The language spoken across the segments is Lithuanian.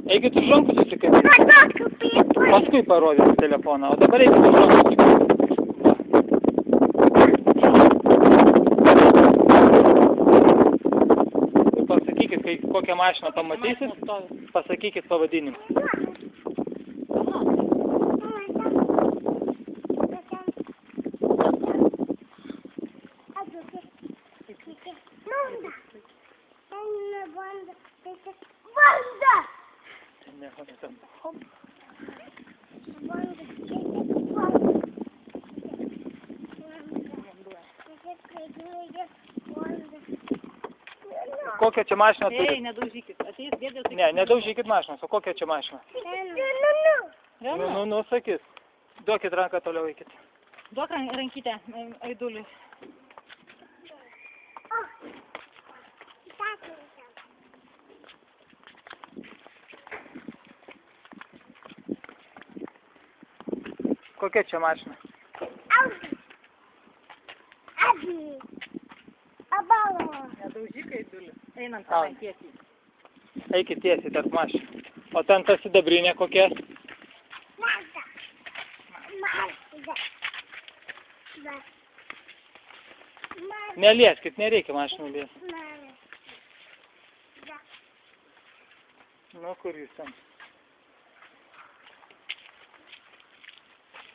Eikit už rankų susikabinti. Paskui parodys telefoną, o dabar eikit už rankų susikabinti. Pasakykit, kokią mašiną pamatysit, pasakykit pavadinimą. Kokią čia mašiną turit? Ei, nedaužykit. Ateis dėdė, tai... Ne, nedaužykit mašinos, o kokią čia mašiną? Nu, sakys. Duokit ranką, toliau eikit. Duok rankytę, Aiduliui. Kokia čia mašina? Nedaužyk, Aiduliui. Einam ten tiesiai. Eikit tiesiai tarp mašinų. O ten ta sidabrinė kokia? Nelieskit, nereikia mašinų liesti. Nu, kur jūs ten?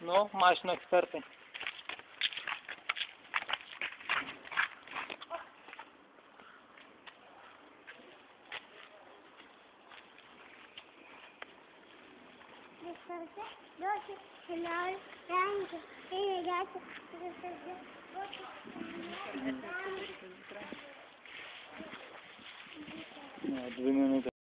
Nu, mašinų ekspertai. Ne, 2 minutės.